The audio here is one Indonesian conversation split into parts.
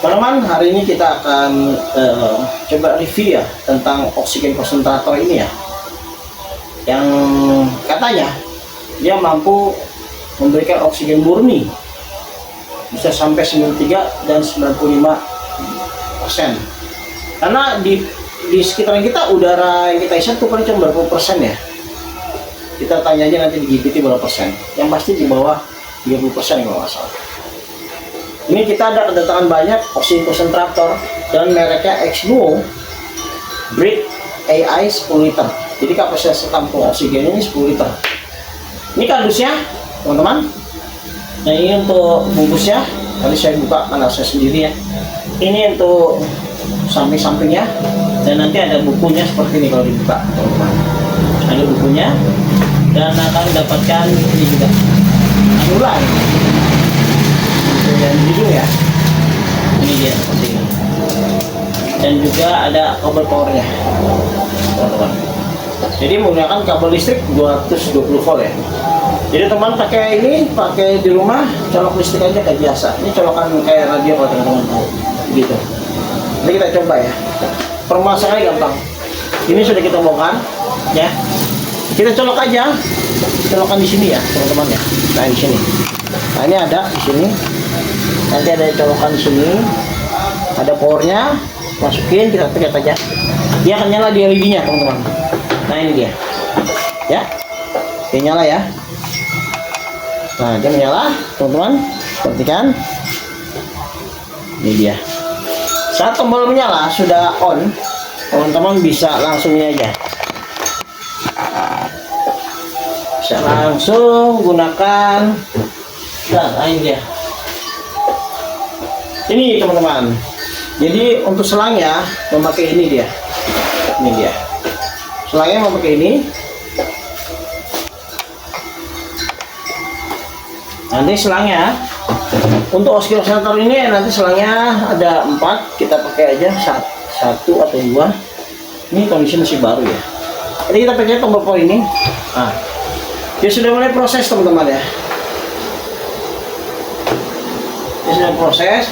Teman-teman, hari ini kita akan coba review ya tentang oksigen konsentrator ini ya, yang katanya dia mampu memberikan oksigen murni bisa sampai 93 dan 95%. Karena di sekitaran kita udara yang kita isi itu paling cuma berapa persen ya. Kita tanya aja nanti di GPT berapa persen. Yang pasti di bawah 30% kalau nggak salah. Ini kita ada kedatangan banyak oksigen konsentrator dan mereknya Exnuo Breathe AI 10 liter. Jadi kapasitas tampung oksigen ini 10 liter. Ini kardusnya, teman-teman. Nah, ini untuk bungkusnya. Tadi saya buka karena saya sendiri ya. Ini untuk samping-sampingnya, dan nanti ada bukunya seperti ini kalau dibuka, teman-teman. Ada bukunya dan akan mendapatkan ini juga anulan dan hidung ya. Ini dia seperti ini. Dan juga ada kabel powernya, teman-teman. Jadi menggunakan kabel listrik 220 volt ya. Jadi teman pakai ini, pakai di rumah colok listrik aja kayak biasa. Ini colokan kayak radio kalau teman-teman tahu, gitu. Nanti kita coba ya. Permasalahannya gampang. Ini sudah kita bongkar, ya. Kita colok aja, colokan di sini ya, teman-teman ya. Nah di sini. Nah ini ada di sini. Nanti ada colokan di sini. Ada powernya, masukin, kita pencet aja. Dia akan nyala di LED-nya, teman-teman. Nah ini dia, ya. Dia nyala ya. Nah dia menyala, teman-teman. Perhatikan. Ini dia. Saat tombol menyala sudah on, teman-teman bisa langsung ini aja. Bisa langsung gunakan. Nah ini dia. Ini teman-teman. Jadi untuk selangnya memakai ini dia. Ini dia. Selangnya memakai ini. Nanti selangnya untuk oksigen konsentrator ini nanti selangnya ada 4. Kita pakai aja 1 atau 2. Ini kondisi masih baru ya. Jadi kita pakai tombol power ini. Nah, dia sudah mulai proses, teman-teman ya. Dia sudah proses.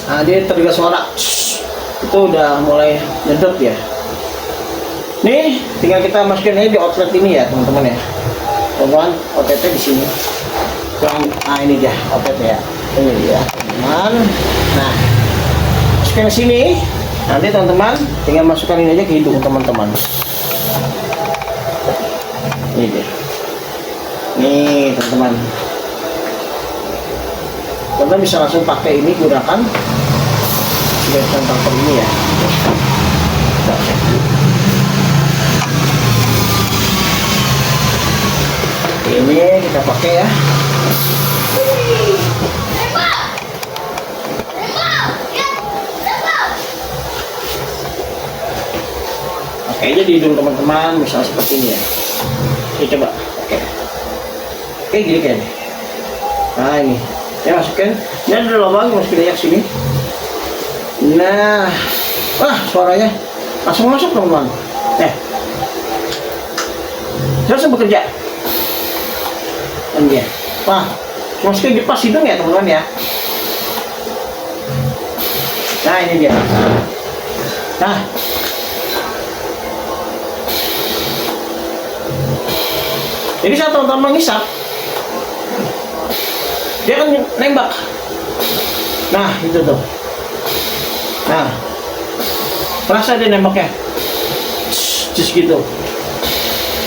Nah, dia terdengar suara itu udah mulai nyedot ya. Nih, tinggal kita masukin aja di outlet ini ya, teman-teman ya. Teman-teman, outletnya di sini. Nah, ini dia outletnya ya. Ini dia, teman-teman. Nah, masukin ke sini. Nanti teman-teman tinggal masukkan ini aja ke hidung teman-teman. Ini dia. Nih, teman-teman. Teman-teman bisa langsung pakai ini, gunakan konsentrator ini ya. Kita cek dulu. Ini kita pakai ya. Oke aja di hidung teman-teman, misalnya seperti ini ya. Oke, coba. Oke, gini kayaknya. Nah ini, ya masukin. Ini ada lubang, masukin aja ke sini. Nah, wah suaranya langsung masuk teman-teman. Langsung bekerja. Ini dia. Wah, masukin di pas hidung ya teman-teman ya. Nah ini dia. Nah, jadi saat teman-teman mengisap, dia akan nembak. Nah itu tuh. Nah, terasa dia nembaknya. Just gitu.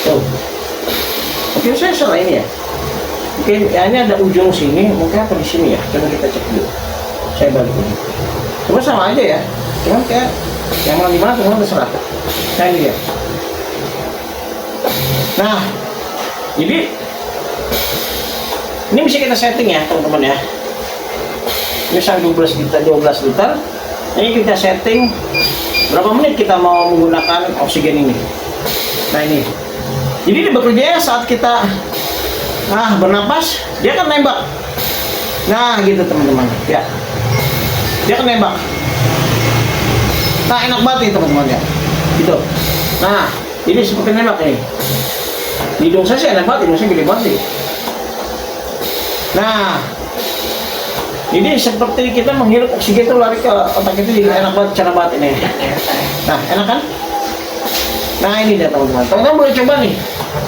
Tuh. Mungkin saya salah ini ya. Mungkin ya ini ada ujung sini, mungkin apa di sini ya. Coba kita cek dulu. Saya balik ini. Cuma sama aja ya. Cuman kayak yang mana di mana teman-teman terserah. Nah ini dia. Nah, jadi ini bisa kita setting ya teman-teman ya. Misal 12 liter. Ini kita setting berapa menit kita mau menggunakan oksigen ini. Nah ini. Jadi dia bekerja saat kita bernapas, dia akan nembak. Nah gitu teman-teman ya. Dia akan nembak. Nah enak banget nih teman-teman ya. Gitu. Nah ini seperti nembak nih. Di hidung saya sih enak banget, hidung saya gede banget nih. Nah Jadi seperti kita menghirup oksigen itu lari ke otak itu, jadi enak banget cara banget ini. Nah, enak kan? Nah ini dia teman-teman. Teman-teman boleh coba nih.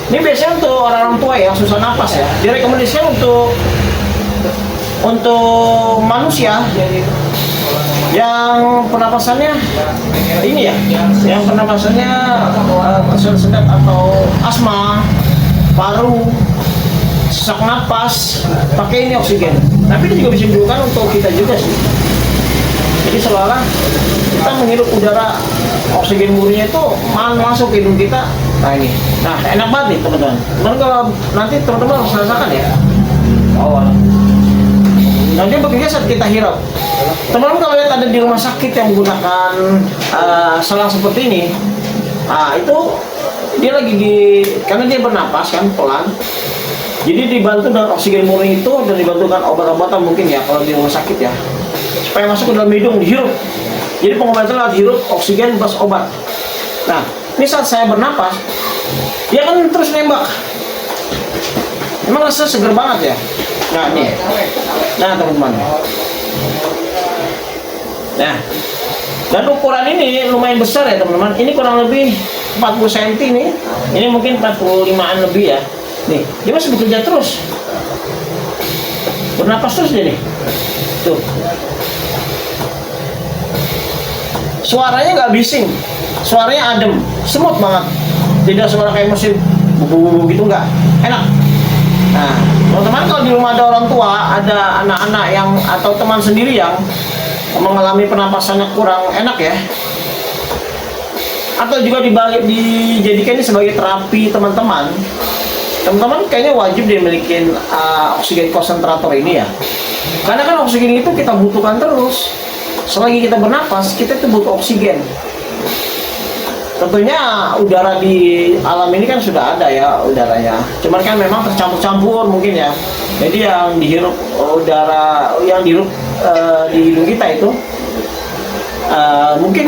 Ini biasanya untuk orang tua yang susah napas ya. Direkomendasikan untuk manusia yang pernapasannya ini ya, yang pernapasannya sedang atau asma, paru, sesak napas, pakai ini oksigen. Tapi ini juga bisa digunakan untuk kita juga sih. Jadi seolah kita menghirup udara oksigen murni itu masuk ke hidung kita. Nah ini, nah enak banget nih teman-teman. Cuman kalau nanti teman-teman harus rasakan ya awal. Nanti bekerja saat kita hirup. Teman-teman kalau lihat ada di rumah sakit yang menggunakan selang seperti ini, itu dia lagi karena dia bernapas kan pelan. Jadi dibantu dengan oksigen murni itu dan dibantu dengan obat-obatan mungkin ya kalau di rumah sakit ya, supaya masuk ke dalam hidung dihirup. Jadi pengobatan lewat hirup oksigen plus obat. Nah, ini saat saya bernapas, dia kan terus nembak. Emang rasanya seger banget ya. Nah ini, nah teman-teman. Nah, dan ukuran ini lumayan besar ya teman-teman. Ini kurang lebih 40 cm nih. Ini mungkin 45an lebih ya. Nih, dia masih bekerja terus. Bernapas terus dia nih. Tuh. Suaranya nggak bising. Suaranya adem, smooth banget. Tidak suara kayak mesin bubu-bubu gitu, nggak. Enak. Nah, teman-teman kalau di rumah ada orang tua, ada anak-anak yang atau teman sendiri yang mengalami pernapasannya kurang enak ya, atau juga dijadikan ini sebagai terapi teman-teman kayaknya wajib dia memiliki oksigen konsentrator ini ya, karena kan oksigen itu kita butuhkan terus selagi kita bernapas. Kita itu butuh oksigen. Tentunya udara di alam ini kan sudah ada ya udaranya, cuman kan memang tercampur-campur mungkin ya. Jadi yang dihirup udara yang dihirup di hidung kita itu mungkin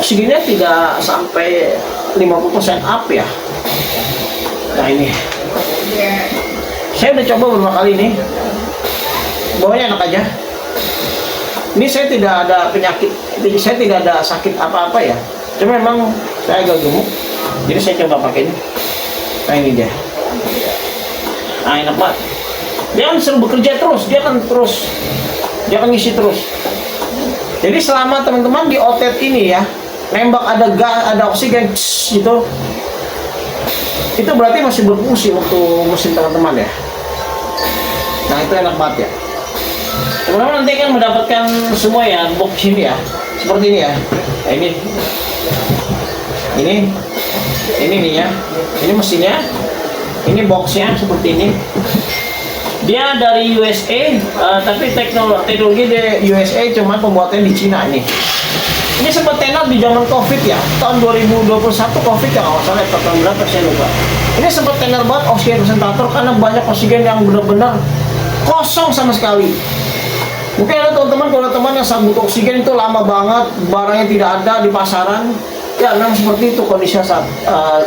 oksigennya tidak sampai 50% up ya. Nah ini saya udah coba beberapa kali nih, bawahnya enak aja. Ini saya tidak ada penyakit, saya tidak ada sakit apa-apa ya, cuma memang saya agak gemuk, jadi saya coba pakai ini. Nah ini dia. Nah enak banget. Dia kan selalu bekerja terus, dia akan ngisi terus. Jadi selama teman-teman di otet ini ya, nembak ada gas, ada oksigen gitu, itu berarti masih berfungsi untuk mesin teman-teman ya. Nah itu enak banget ya. Teman-teman nanti kan mendapatkan semua ya box ini ya, seperti ini ya. Nah, ini nih ya, ini mesinnya, ini boxnya seperti ini. Dia dari USA, tapi teknologi di USA cuma pembuatannya di Cina ini. Ini sempat tenar di zaman COVID ya, tahun 2021 COVID ya kalau salah, tahun berapa saya lupa. Ini sempat tenar banget oksigen konsentrator karena banyak oksigen yang benar-benar kosong sama sekali. Mungkin ada teman-teman yang sambut oksigen itu lama banget, barangnya tidak ada di pasaran. Ya memang seperti itu kondisinya saat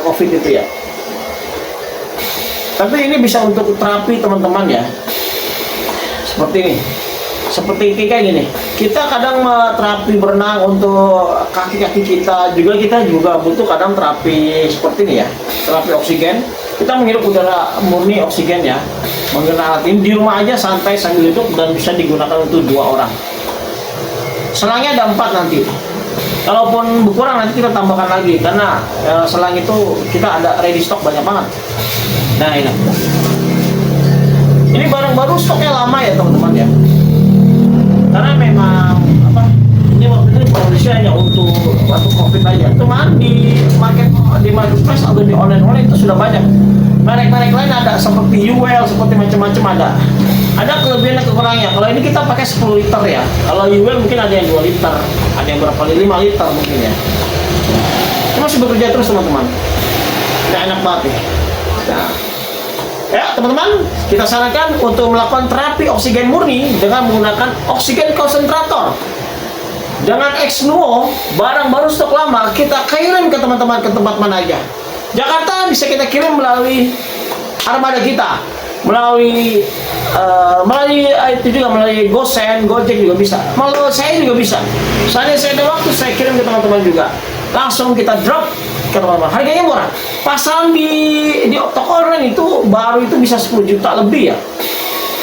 COVID itu ya. Tapi ini bisa untuk terapi teman-teman ya. Seperti ini. Seperti kayak gini. Kita kadang terapi berenang untuk kaki-kaki kita juga butuh kadang terapi seperti ini ya. Terapi oksigen. Kita menghirup udara murni oksigen ya. Menggunakan alat ini di rumah aja santai sambil duduk dan bisa digunakan untuk 2 orang. Selangnya ada 4 nanti. Kalaupun berkurang nanti kita tambahkan lagi karena selang itu kita ada ready stock banyak banget. Nah ini barang baru, stoknya lama ya teman-teman ya. Karena memang ini waktu itu produksi hanya untuk waktu COVID aja. Cuman di marketplace atau di online itu sudah banyak. Merek-merek lain ada seperti UL, seperti macam-macam ada. Ada kelebihan dan kekurangannya. Kalau ini kita pakai 10 liter ya. Kalau UL mungkin ada yang 2 liter, ada yang berapa 5 liter mungkin ya. Ini masih bekerja terus teman-teman. Nah, enak banget ya. Nah, ya teman-teman, kita sarankan untuk melakukan terapi oksigen murni dengan menggunakan oksigen konsentrator. Dengan X-Nuo, barang baru stok lama, kita kirim ke teman-teman ke tempat mana aja. Jakarta bisa kita kirim melalui armada kita, melalui itu juga melalui GoSend, Gojek juga bisa. Melalui saya juga bisa. Soalnya saya ada waktu, saya kirim ke teman-teman juga. Langsung kita drop ke teman-teman. Harganya murah. Pasang di toko online itu baru itu bisa 10 juta lebih ya.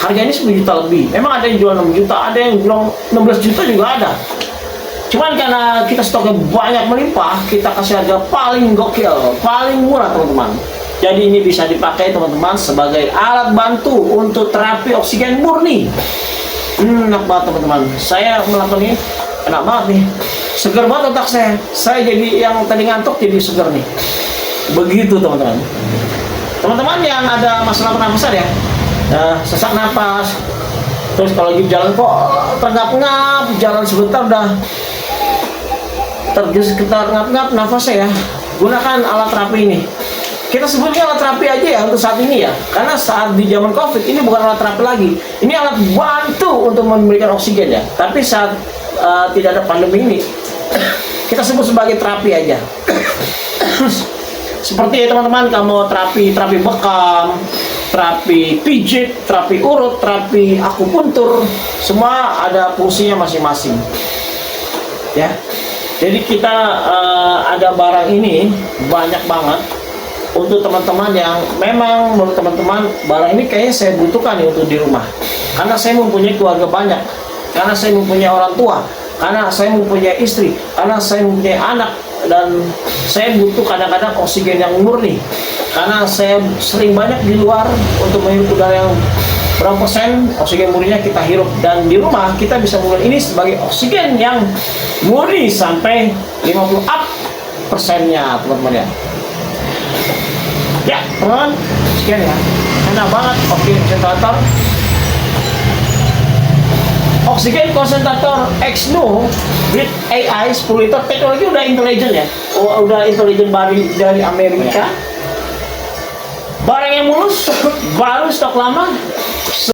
Harganya 10 juta lebih. Memang ada yang jual 6 juta, ada yang jual 16 juta juga ada. Cuman karena kita stoknya banyak melimpah, kita kasih harga paling gokil, paling murah teman-teman. Jadi ini bisa dipakai teman-teman sebagai alat bantu untuk terapi oksigen murni. Enak banget teman-teman. Saya melakukan ini enak banget nih. Seger banget otak saya. Saya jadi yang tadi ngantuk jadi seger nih. Begitu teman-teman. Teman-teman yang ada masalah pernapasan ya, sesak napas. Terus kalau lagi jalan kok terngap-ngap, jalan sebentar udah terngap-ngap nafasnya ya. Gunakan alat terapi ini. Kita sebutnya alat terapi aja ya untuk saat ini ya, karena saat di zaman COVID ini bukan alat terapi lagi, ini alat bantu untuk memberikan oksigen ya. Tapi saat tidak ada pandemi ini, kita sebut sebagai terapi aja. Seperti teman-teman, kamu terapi bekam, terapi pijit, terapi urut, terapi akupuntur, semua ada fungsinya masing-masing. Ya, jadi kita ada barang ini banyak banget. Untuk teman-teman yang memang menurut teman-teman barang ini kayaknya saya butuhkan nih untuk di rumah, karena saya mempunyai keluarga banyak, karena saya mempunyai orang tua, karena saya mempunyai istri, karena saya mempunyai anak, dan saya butuh kadang-kadang oksigen yang murni, karena saya sering banyak di luar untuk menghirup udara yang berapa persen oksigen murninya kita hirup, dan di rumah kita bisa menggunakan ini sebagai oksigen yang murni sampai 50 up persennya teman-teman ya. Ya, teman, sekian ya. Enak banget oksigen konsentrator. Oksigen konsentrator Exnu with AI 10 liter. Teknologi udah intelijen ya. Udah intelijen dari Amerika. Barang yang mulus, baru stok lama.